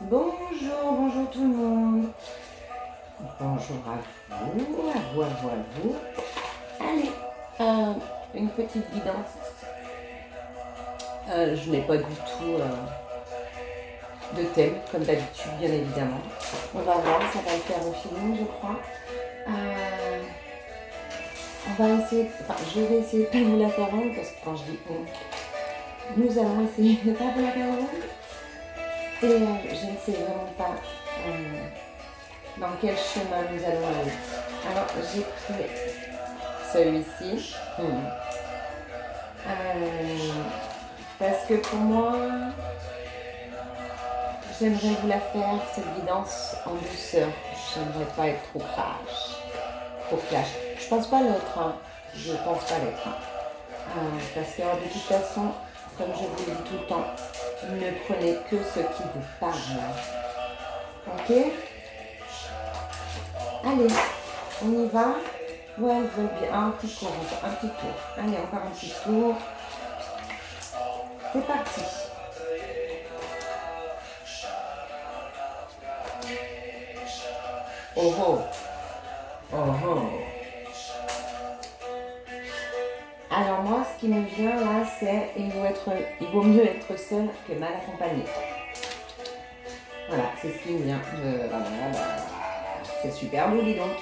Bonjour, bonjour tout le monde. Bonjour à vous. Allez, une petite guidance. Je n'ai pas du tout de thème, comme d'habitude, bien évidemment. On va voir, ça va le faire au feeling, je crois. On va essayer, je vais essayer de ne pas vous la faire longue, parce que quand je dis nous allons essayer de ne pas vous la faire longue. Et je ne sais vraiment pas dans quel chemin nous allons aller. Alors, j'ai pris celui-ci. Parce que pour moi, j'aimerais vous la faire, cette guidance, en douceur. J'aimerais pas être trop clash. Je pense pas l'être. Parce que de toute façon, comme je vous le dis tout le temps, ne prenez que ce qui vous parle. Ok? Allez, on y va. Ouais, elle veut bien. Un petit tour. Allez, encore un petit tour. C'est parti. Oh oh. Oh oh. Alors moi, ce qui me vient là, c'est il vaut mieux être seul que mal accompagné. Voilà, c'est ce qui me vient. C'est super beau, dis donc.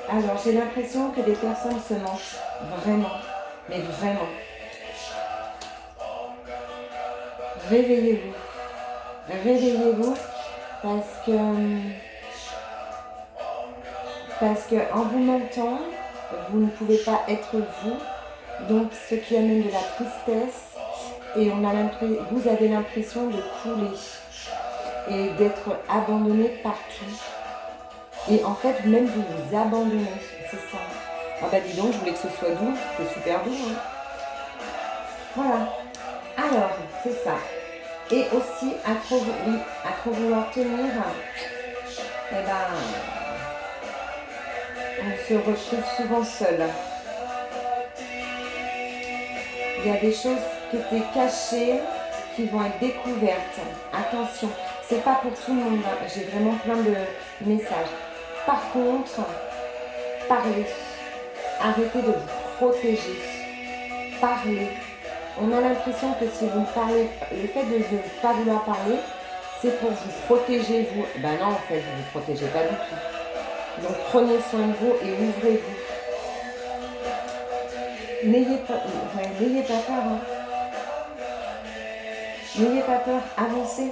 Alors, j'ai l'impression que des personnes se mentent. Vraiment. Mais vraiment. Réveillez-vous. Réveillez-vous parce que en vous mentant, vous ne pouvez pas être vous. Donc, ce qui amène de la tristesse. Et vous avez l'impression de couler et d'être abandonné partout. Et en fait, même vous vous abandonnez, c'est ça. Ah bah dis donc, je voulais que ce soit doux, c'est super doux. Hein. Voilà. Alors, c'est ça. Et aussi, à trop vouloir tenir, eh ben, on se retrouve souvent seul. Il y a des choses qui étaient cachées, qui vont être découvertes. Attention, c'est pas pour tout le monde. Hein. J'ai vraiment plein de messages. Par contre, parlez. Arrêtez de vous protéger. Parlez. On a l'impression que si vous parlez, le fait de ne pas vouloir parler, c'est pour vous protéger vous. Ben non, en fait, vous ne vous protégez pas du tout. Donc prenez soin de vous et ouvrez-vous. N'ayez pas peur. Hein. N'ayez pas peur, avancez.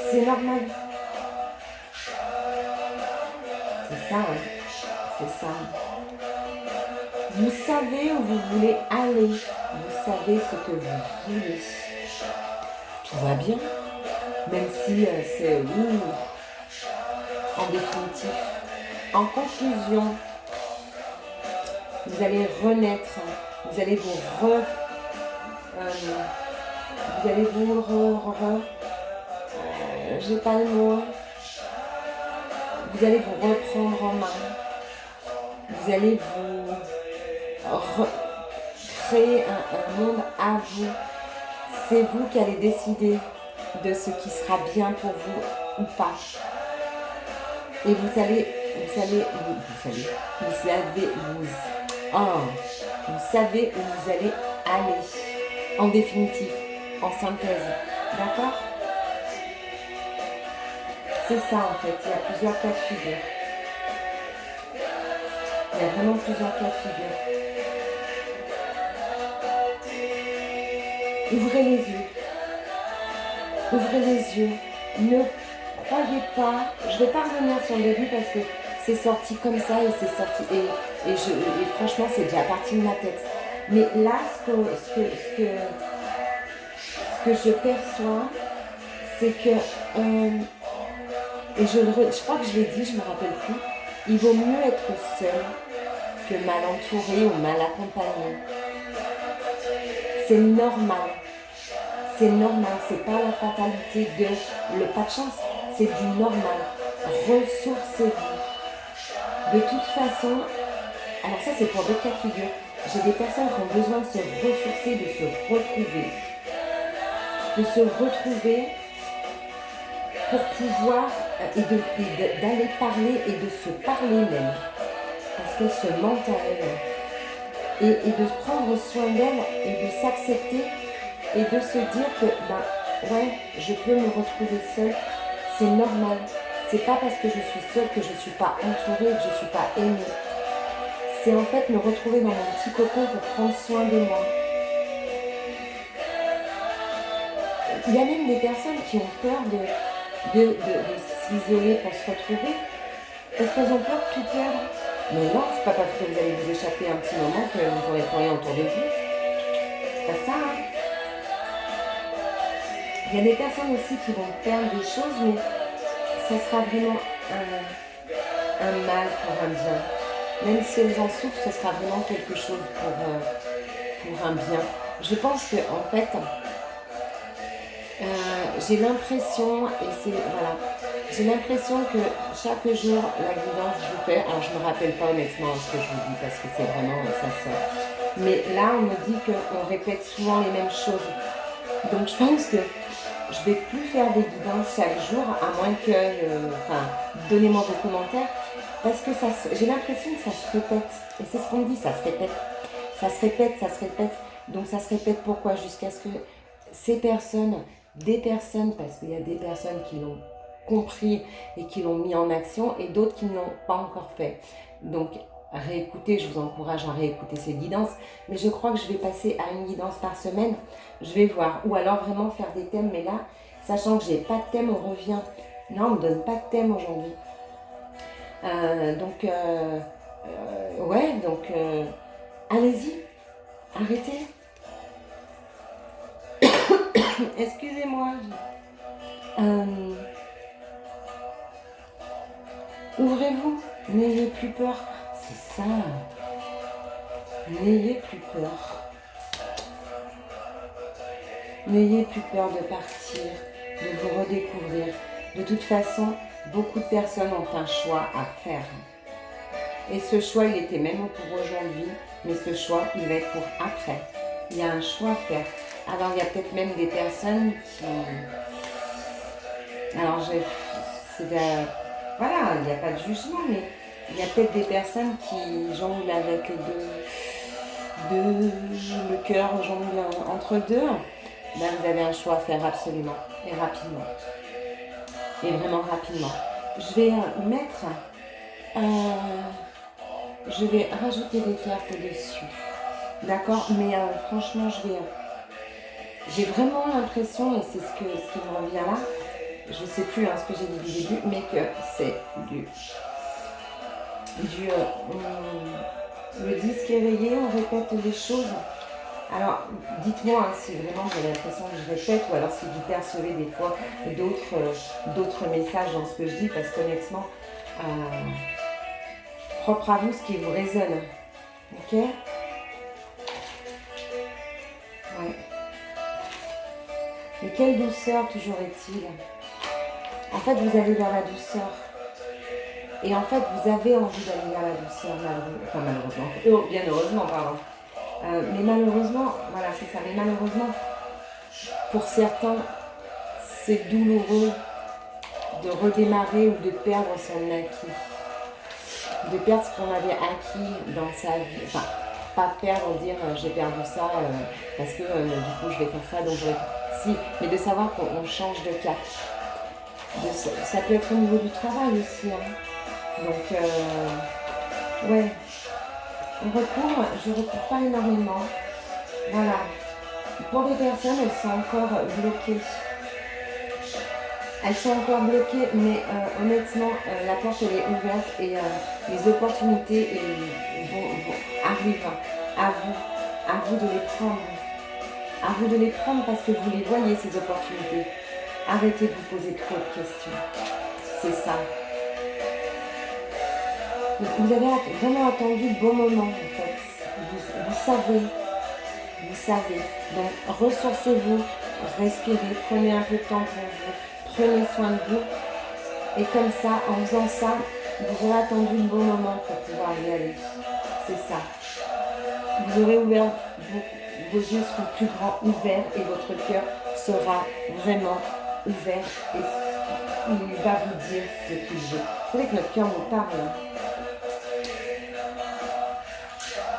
C'est normal. C'est ça, hein. C'est ça. Vous savez où vous voulez aller. Vous savez ce que vous voulez. Tout va bien. Même si c'est en définitif. En conclusion, vous allez renaître. Vous allez j'ai pas le mot. Vous allez vous reprendre en main. Vous allez vous créer un monde à vous. C'est vous qui allez décider de ce qui sera bien pour vous ou pas. Et vous savez où vous allez aller. En définitive, en synthèse. D'accord ? C'est ça en fait, il y a plusieurs cas de figure. Il y a vraiment plusieurs cas de figure. Ouvrez les yeux. Ouvrez les yeux. Ne croyez pas. Je ne vais pas revenir sur le début parce que c'est sorti comme ça et c'est sorti. Et franchement, c'est déjà parti de ma tête. Mais là, ce que je perçois, c'est que. Et je crois que je l'ai dit, je ne me rappelle plus. Il vaut mieux être seul que mal entouré ou mal accompagné. C'est normal. C'est normal, c'est pas la fatalité de le pas de chance, c'est du normal. Ressourcez-vous. De toute façon, alors ça c'est pour d'autres cas de figure. J'ai des personnes qui ont besoin de se ressourcer, de se retrouver. de se retrouver pour pouvoir, d'aller parler et de se parler même, parce qu'elle se ment à elle, et de prendre soin d'elle et de s'accepter et de se dire que, ben ouais, je peux me retrouver seule, c'est normal. C'est pas parce que je suis seule que je ne suis pas entourée, que je ne suis pas aimée. C'est en fait me retrouver dans mon petit cocon pour prendre soin de moi. Il y a même des personnes qui ont peur de s'isoler pour se retrouver parce qu'elles ont peur de tout perdre. Mais non, c'est pas parce que vous allez vous échapper un petit moment que vous n'aurez plus rien autour de vous. C'est pas ça, hein. Il y a des personnes aussi qui vont perdre des choses, mais ça sera vraiment un mal pour un bien. Même si elles en souffrent, ce sera vraiment quelque chose pour un bien. Je pense que en fait, j'ai l'impression, j'ai l'impression que chaque jour, la guidance que je fais, alors je ne me rappelle pas honnêtement ce que je vous dis parce que c'est vraiment ça sort. Mais là, on me dit qu'on répète souvent les mêmes choses. Donc je pense que je ne vais plus faire des guidances chaque jour, à moins que, donnez-moi vos commentaires, parce que j'ai l'impression que ça se répète. Et c'est ce qu'on dit, ça se répète. Ça se répète, ça se répète. Donc ça se répète pourquoi? Jusqu'à ce que des personnes, parce qu'il y a des personnes qui l'ont compris et qui l'ont mis en action, et d'autres qui ne l'ont pas encore fait. Donc réécoutez, je vous encourage à réécouter ces guidances, mais je crois que je vais passer à une guidance par semaine, je vais voir, ou alors vraiment faire des thèmes, mais là, sachant que j'ai pas de thème, on revient, non, on me donne pas de thème aujourd'hui, allez-y, arrêtez, excusez-moi, ouvrez-vous, n'ayez plus peur. C'est ça. N'ayez plus peur. N'ayez plus peur de partir, de vous redécouvrir. De toute façon, beaucoup de personnes ont un choix à faire. Et ce choix, il était même pour aujourd'hui, mais ce choix, il va être pour après. Il y a un choix à faire. Alors, il y a peut-être même des personnes qui... Alors, voilà, il n'y a pas de jugement, mais il y a peut-être des personnes qui jonglent avec le cœur jongle entre deux. Là, vous avez un choix à faire absolument, et rapidement. Et vraiment rapidement. Je vais je vais rajouter des cartes dessus. D'accord? Mais franchement, j'ai vraiment l'impression, et c'est ce qui me revient là, je ne sais plus ce que j'ai dit du début, mais que c'est le disque éveillé, on répète les choses. Alors, dites-moi si vraiment vous avez l'impression que je répète, ou alors si vous percevez des fois d'autres messages dans ce que je dis, parce qu'honnêtement, propre à vous, ce qui vous résonne. Ok? Ouais. Mais quelle douceur toujours est-il? En fait, vous allez vers la douceur. Et en fait, vous avez envie d'aller vers la douceur, malheureusement. Bien heureusement, pardon. Mais malheureusement, voilà, c'est ça. Mais malheureusement, pour certains, c'est douloureux de redémarrer ou de perdre son acquis. De perdre ce qu'on avait acquis dans sa vie. Enfin, pas perdre, dire j'ai perdu ça parce que du coup je vais faire ça, donc si, mais de savoir qu'on change de cap. Ça peut être au niveau du travail aussi. Hein. Donc, ouais. Je recouvre pas énormément. Voilà. Pour des personnes, elles sont encore bloquées. Elles sont encore bloquées, mais honnêtement, la porte elle est ouverte et les opportunités arrivent à vous de les prendre. À vous de les prendre parce que vous les voyez, ces opportunités. Arrêtez de vous poser trop de questions. C'est ça. Vous avez vraiment attendu le bon moment, en fait. Vous savez. Donc, ressourcez-vous, respirez, prenez un peu de temps pour vous, prenez soin de vous. Et comme ça, en faisant ça, vous aurez attendu le bon moment pour pouvoir y aller. C'est ça. Vous aurez ouvert vos yeux seront plus grands, ouverts, et votre cœur sera vraiment ouvert et il va vous dire ce qu'il veut. C'est vrai que notre cœur nous parle.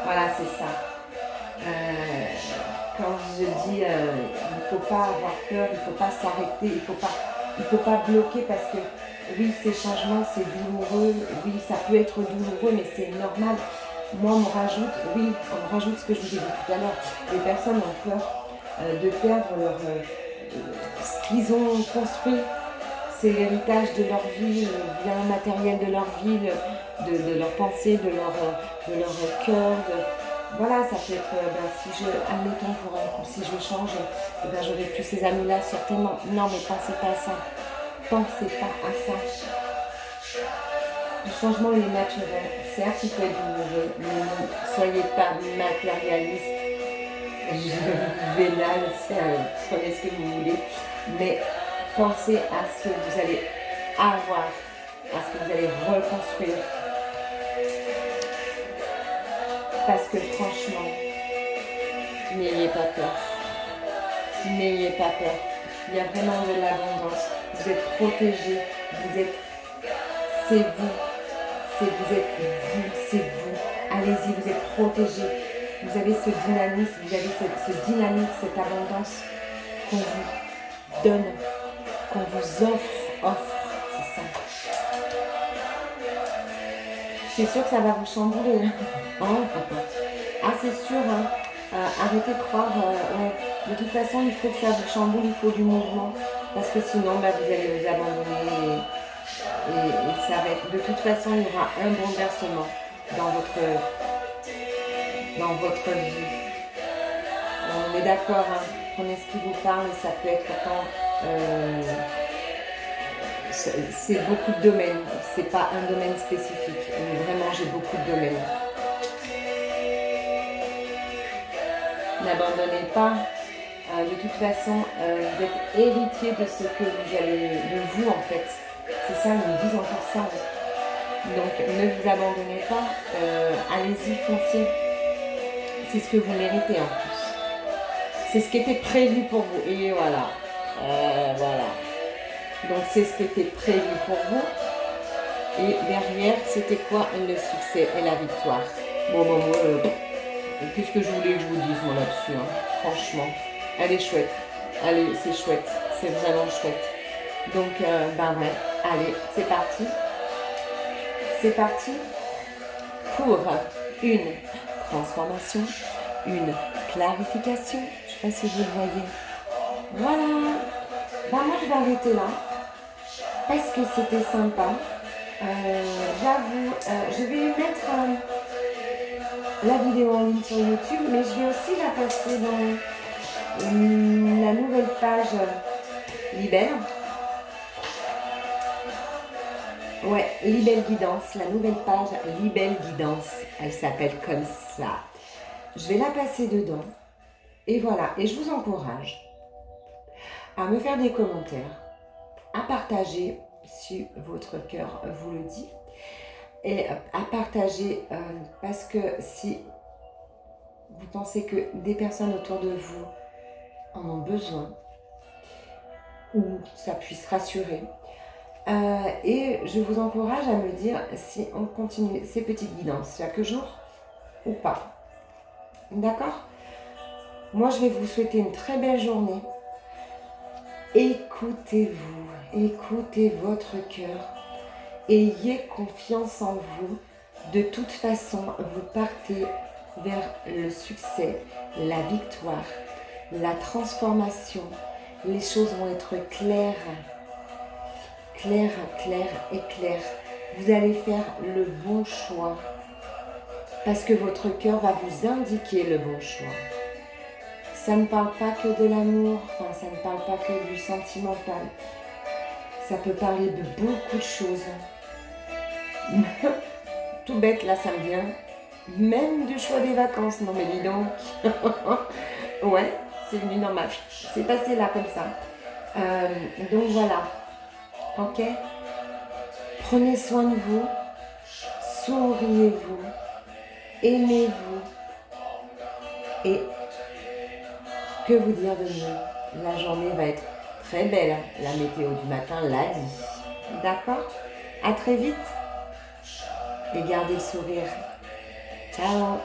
Voilà, c'est ça. Quand je dis il ne faut pas avoir peur, il ne faut pas s'arrêter, il ne faut pas bloquer parce que oui, ces changements, c'est douloureux, oui, ça peut être douloureux, mais c'est normal. Moi, on me rajoute ce que je vous ai dit tout à l'heure. Les personnes ont peur de perdre ce qu'ils ont construit. C'est l'héritage de leur vie, le bien matériel de leur vie, de leur pensée, de leur cœur. Voilà, ça peut être, si je, admettons, si je change, j'aurai plus ces amis-là, certainement. Non, mais pensez pas à ça. Pensez pas à ça. Le changement, il est naturel. Certes, il peut être douloureux, mais ne soyez pas matérialiste. Je vais là, prenez ce que vous voulez. Mais pensez à ce que vous allez avoir, à ce que vous allez reconstruire. Parce que franchement, n'ayez pas peur. N'ayez pas peur. Il y a vraiment de l'abondance. Vous êtes protégés. C'est vous. C'est vous. Allez-y, vous êtes protégés. Vous avez ce dynamisme, vous avez ce dynamique, cette abondance qu'on vous donne, qu'on vous offre. C'est ça. C'est sûr que ça va vous chambouler. Ah, c'est sûr. Arrêtez de croire. De toute façon, il faut que ça vous chamboule, il faut du mouvement. Parce que sinon, vous allez vous abandonner. Et ça va être. De toute façon, il y aura un bouleversement dans votre vie. On est d'accord, prenez ce qui vous parle, ça peut être autant. C'est beaucoup de domaines, c'est pas un domaine spécifique, mais vraiment j'ai beaucoup de domaines. N'abandonnez pas, de toute façon, vous êtes héritier de ce que vous allez, de vous en fait. C'est ça, ils nous disent encore ça. Donc ne vous abandonnez pas, allez-y, foncez. C'est ce que vous méritez en plus. C'est ce qui était prévu pour vous. Et voilà. Voilà. Donc c'est ce qui était prévu pour vous. Et derrière, c'était quoi le succès et la victoire. Bon, moi, qu'est-ce que je voulais que je vous dise, moi, là-dessus, franchement. Elle est chouette. Allez, c'est chouette. C'est vraiment chouette. Donc, ouais. Allez, c'est parti. C'est parti pour une transformation, une clarification. Je ne sais pas si vous le voyez. Voilà. Moi, je vais arrêter là parce que c'était sympa. J'avoue, je vais mettre la vidéo en ligne sur YouTube, mais je vais aussi la passer dans la nouvelle page Libelle. Ouais, Libelle Guidance, la nouvelle page Libelle Guidance, elle s'appelle comme ça. Je vais la passer dedans. Et voilà, et je vous encourage à me faire des commentaires, à partager si votre cœur vous le dit, et à partager parce que si vous pensez que des personnes autour de vous en ont besoin, ou ça puisse rassurer, et je vous encourage à me dire si on continue ces petites guidances chaque jour ou pas. D'accord ? Moi, je vais vous souhaiter une très belle journée. Écoutez-vous, écoutez votre cœur. Ayez confiance en vous. De toute façon, vous partez vers le succès, la victoire, la transformation. Les choses vont être claires. Clair et clair. Vous allez faire le bon choix parce que votre cœur va vous indiquer le bon choix. Ça ne parle pas que de l'amour, ça ne parle pas que du sentimental. Ça peut parler de beaucoup de choses. Tout bête, là, ça me vient. Même du choix des vacances. Non mais dis donc. Ouais, c'est venu dans ma vie. C'est passé là comme ça. Donc voilà. Ok, prenez soin de vous, souriez-vous, aimez-vous et Que vous dire de mieux? La journée va être très belle. La météo du matin l'a dit. D'accord? À très vite et gardez le sourire. Ciao!